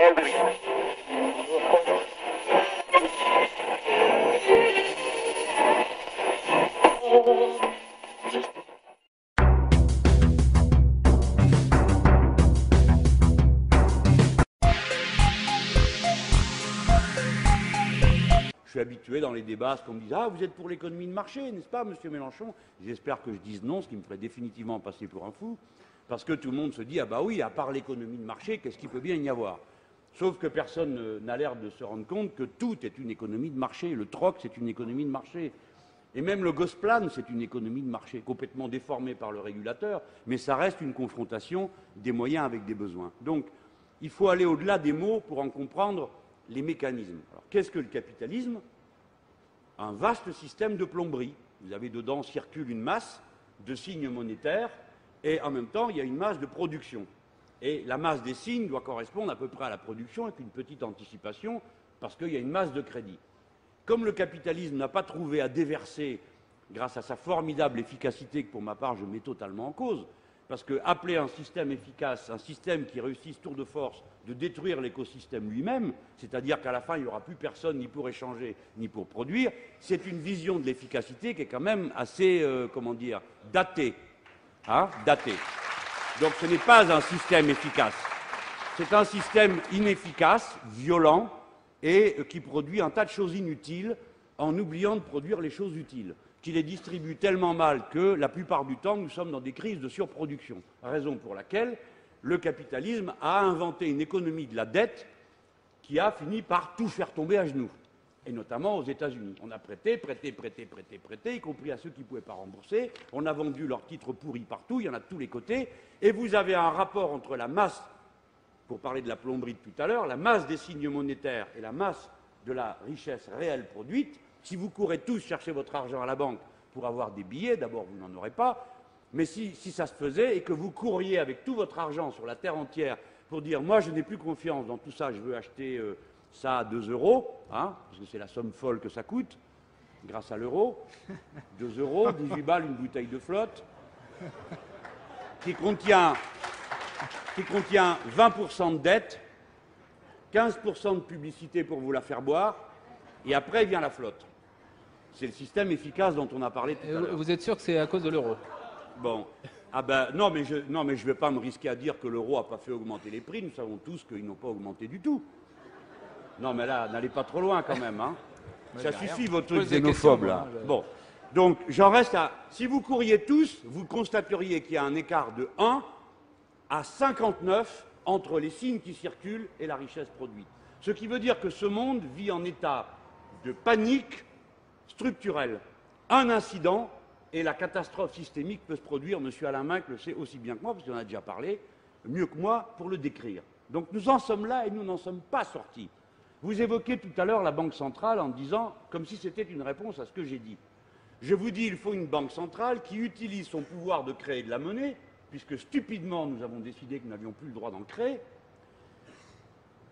Je suis habitué dans les débats à ce qu'on me dise « Ah, vous êtes pour l'économie de marché, n'est-ce pas, monsieur Mélenchon ?» J'espère que je dise non, ce qui me ferait définitivement passer pour un fou, parce que tout le monde se dit « Ah bah oui, à part l'économie de marché, qu'est-ce qu'il peut bien y avoir ?» Sauf que personne n'a l'air de se rendre compte que tout est une économie de marché. Le troc, c'est une économie de marché. Et même le Gosplan, c'est une économie de marché, complètement déformée par le régulateur, mais ça reste une confrontation des moyens avec des besoins. Donc, il faut aller au-delà des mots pour en comprendre les mécanismes. Alors, qu'est-ce que le capitalisme? Un vaste système de plomberie. Vous avez dedans circule une masse de signes monétaires et en même temps, il y a une masse de production. Et la masse des signes doit correspondre à peu près à la production avec une petite anticipation parce qu'il y a une masse de crédit. Comme le capitalisme n'a pas trouvé à déverser, grâce à sa formidable efficacité que pour ma part je mets totalement en cause, parce que appeler un système efficace, un système qui réussisse tour de force de détruire l'écosystème lui-même, c'est-à-dire qu'à la fin il n'y aura plus personne ni pour échanger ni pour produire, c'est une vision de l'efficacité qui est quand même assez, comment dire, datée. Hein, datée. Donc ce n'est pas un système efficace. C'est un système inefficace, violent, et qui produit un tas de choses inutiles en oubliant de produire les choses utiles, qui les distribue tellement mal que la plupart du temps nous sommes dans des crises de surproduction, raison pour laquelle le capitalisme a inventé une économie de la dette qui a fini par tout faire tomber à genoux, et notamment aux États-Unis. On a prêté, y compris à ceux qui ne pouvaient pas rembourser, on a vendu leurs titres pourris partout, il y en a de tous les côtés, et vous avez un rapport entre la masse, pour parler de la plomberie de tout à l'heure, la masse des signes monétaires et la masse de la richesse réelle produite. Si vous courez tous chercher votre argent à la banque pour avoir des billets, d'abord vous n'en aurez pas, mais si ça se faisait et que vous couriez avec tout votre argent sur la terre entière pour dire « moi je n'ai plus confiance dans tout ça, je veux acheter ça à 2 €, hein, parce que c'est la somme folle que ça coûte, grâce à l'euro, 2 €, 18 balles une bouteille de flotte, qui contient 20% de dette, 15% de publicité pour vous la faire boire, et après vient la flotte. C'est le système efficace dont on a parlé tout à l'heure. Vous êtes sûr que c'est à cause de l'euro? Bon. Ah ben, non, mais je ne vais pas me risquer à dire que l'euro n'a pas fait augmenter les prix. Nous savons tous qu'ils n'ont pas augmenté du tout. Non, mais là, n'allez pas trop loin quand même. Hein. Ça suffit, votre truc xénophobe, là. Bon. Donc, j'en reste à... Si vous couriez tous, vous constateriez qu'il y a un écart de 1 à 59 entre les signes qui circulent et la richesse produite. Ce qui veut dire que ce monde vit en état de panique structurelle. Un incident et la catastrophe systémique peut se produire. Monsieur Alain Minc le sait aussi bien que moi, parce qu'il en a déjà parlé, mieux que moi pour le décrire. Donc nous en sommes là et nous n'en sommes pas sortis. Vous évoquez tout à l'heure la Banque centrale en disant, comme si c'était une réponse à ce que j'ai dit. Je vous dis, il faut une banque centrale qui utilise son pouvoir de créer de la monnaie, puisque stupidement nous avons décidé que nous n'avions plus le droit d'en créer,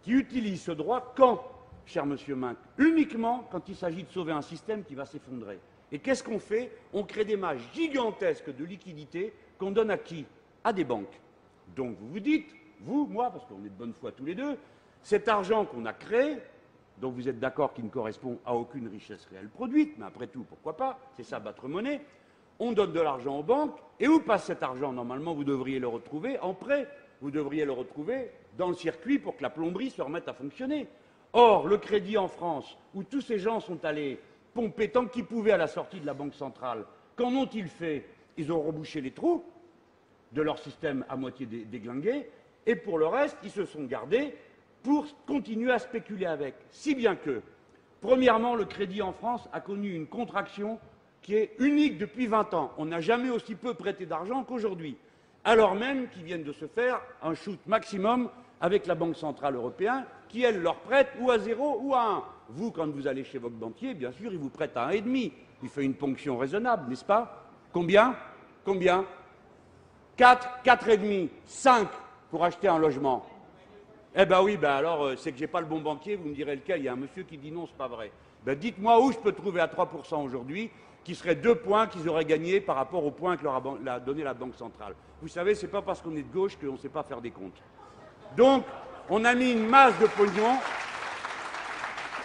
qui utilise ce droit quand, cher monsieur Minc? Uniquement quand il s'agit de sauver un système qui va s'effondrer. Et qu'est-ce qu'on fait? On crée des masses gigantesques de liquidités qu'on donne à qui? À des banques. Donc vous vous dites, vous, moi, parce qu'on est de bonne foi tous les deux, cet argent qu'on a créé, dont vous êtes d'accord qu'il ne correspond à aucune richesse réelle produite, mais après tout, pourquoi pas, c'est ça battre monnaie, on donne de l'argent aux banques, et où passe cet argent? Normalement, vous devriez le retrouver en prêt, vous devriez le retrouver dans le circuit pour que la plomberie se remette à fonctionner. Or, le crédit en France, où tous ces gens sont allés pomper tant qu'ils pouvaient à la sortie de la Banque centrale, qu'en ont-ils fait? Ils ont rebouché les trous de leur système à moitié déglingué, et pour le reste, ils se sont gardés pour continuer à spéculer avec. Si bien que, premièrement, le crédit en France a connu une contraction qui est unique depuis 20 ans. On n'a jamais aussi peu prêté d'argent qu'aujourd'hui, alors même qu'ils viennent de se faire un shoot maximum avec la Banque centrale européenne, qui, elle, leur prête ou à 0 ou à 1. Vous, quand vous allez chez votre banquier, bien sûr, il vous prête à 1,5. Il fait une ponction raisonnable, n'est-ce pas? Combien? Combien? 4, 4,5, 5 pour acheter un logement. Eh ben oui, ben alors, c'est que j'ai pas le bon banquier, vous me direz lequel. Il y a un monsieur qui dit non, c'est pas vrai. Ben dites-moi où je peux trouver à 3% aujourd'hui, qui seraient 2 points qu'ils auraient gagnés par rapport aux points que leur a donné la Banque centrale. Vous savez, c'est pas parce qu'on est de gauche qu'on ne sait pas faire des comptes. Donc, On a mis une masse de pognon,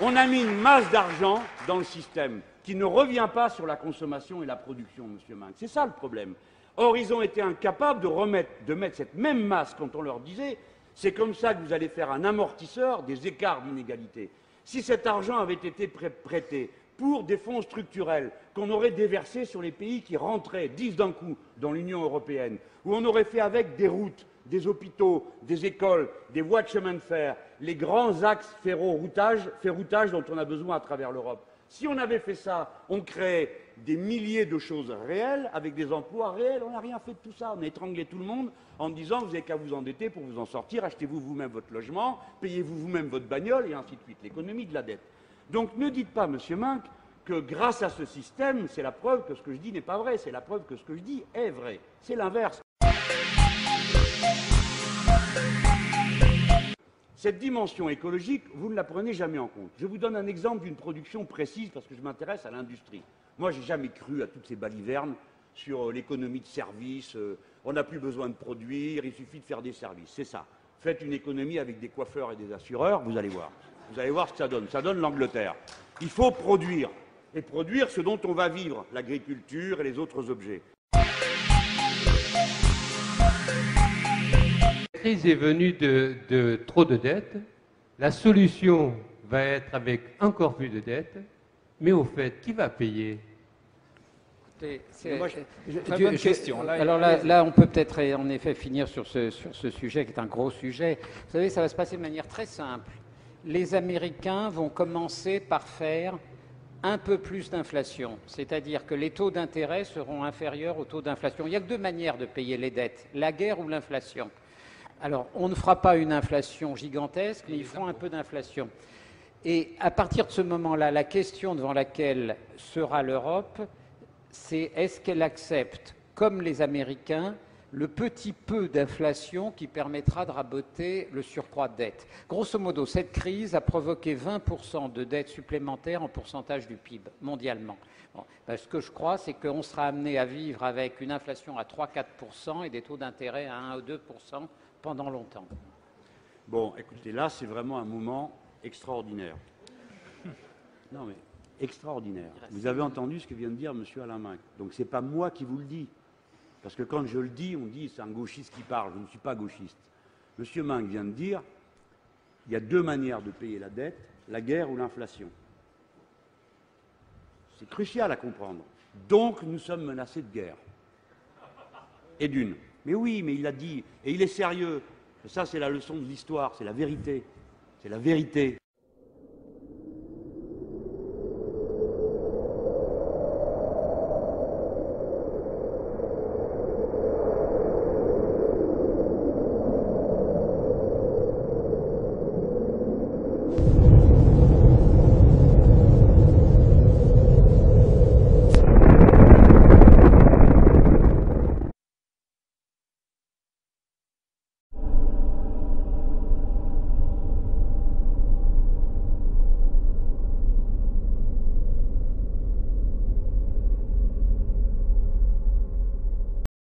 on a mis une masse d'argent dans le système qui ne revient pas sur la consommation et la production, monsieur Minc. C'est ça le problème. Or, ils ont été incapables de mettre cette même masse quand on leur disait « c'est comme ça que vous allez faire un amortisseur des écarts d'inégalité ». Si cet argent avait été prêté pour des fonds structurels qu'on aurait déversés sur les pays qui rentraient 10 d'un coup dans l'Union européenne, où on aurait fait avec des routes, des hôpitaux, des écoles, des voies de chemin de fer, les grands axes ferroutages dont on a besoin à travers l'Europe. Si on avait fait ça, on créait des milliers de choses réelles, avec des emplois réels. On n'a rien fait de tout ça. On a étranglé tout le monde en disant « vous n'avez qu'à vous endetter pour vous en sortir, achetez-vous vous-même votre logement, payez-vous vous-même votre bagnole, et ainsi de suite. » L'économie de la dette. Donc ne dites pas, monsieur Minc, que grâce à ce système, c'est la preuve que ce que je dis n'est pas vrai. C'est la preuve que ce que je dis est vrai. C'est l'inverse. Cette dimension écologique, vous ne la prenez jamais en compte. Je vous donne un exemple d'une production précise parce que je m'intéresse à l'industrie. Moi, je n'ai jamais cru à toutes ces balivernes sur l'économie de service. On n'a plus besoin de produire, il suffit de faire des services. C'est ça. Faites une économie avec des coiffeurs et des assureurs, vous allez voir. Vous allez voir ce que ça donne. Ça donne l'Angleterre. Il faut produire. Et produire ce dont on va vivre, l'agriculture et les autres objets. La crise est venue de trop de dettes. La solution va être avec encore plus de dettes. Mais au fait, qui va payer? C'est une bonne question. Alors là, on peut peut-être en effet finir sur ce sujet qui est un gros sujet. Vous savez, ça va se passer de manière très simple. Les Américains vont commencer par faire un peu plus d'inflation, c'est-à-dire que les taux d'intérêt seront inférieurs aux taux d'inflation. Il n'y a que deux manières de payer les dettes, la guerre ou l'inflation. Alors, on ne fera pas une inflation gigantesque, mais ils feront un peu d'inflation. Et à partir de ce moment-là, la question devant laquelle sera l'Europe, c'est est-ce qu'elle accepte, comme les Américains, le petit peu d'inflation qui permettra de raboter le surcroît de dette. Grosso modo, cette crise a provoqué 20% de dette supplémentaire en pourcentage du PIB, mondialement. Bon, ben, ce que je crois, c'est qu'on sera amené à vivre avec une inflation à 3-4% et des taux d'intérêt à 1 ou 2% pendant longtemps. Bon, écoutez, là, c'est vraiment un moment extraordinaire. Non, mais extraordinaire. Vous avez entendu ce que vient de dire M. Alain Minc. Donc, ce n'est pas moi qui vous le dis. Parce que quand je le dis, on dit c'est un gauchiste qui parle. Je ne suis pas gauchiste. M. Minc vient de dire il y a deux manières de payer la dette, la guerre ou l'inflation. C'est crucial à comprendre. Donc, nous sommes menacés de guerre. Et d'une. Mais oui, mais il l'a dit. Et il est sérieux. Et ça, c'est la leçon de l'histoire. C'est la vérité. C'est la vérité.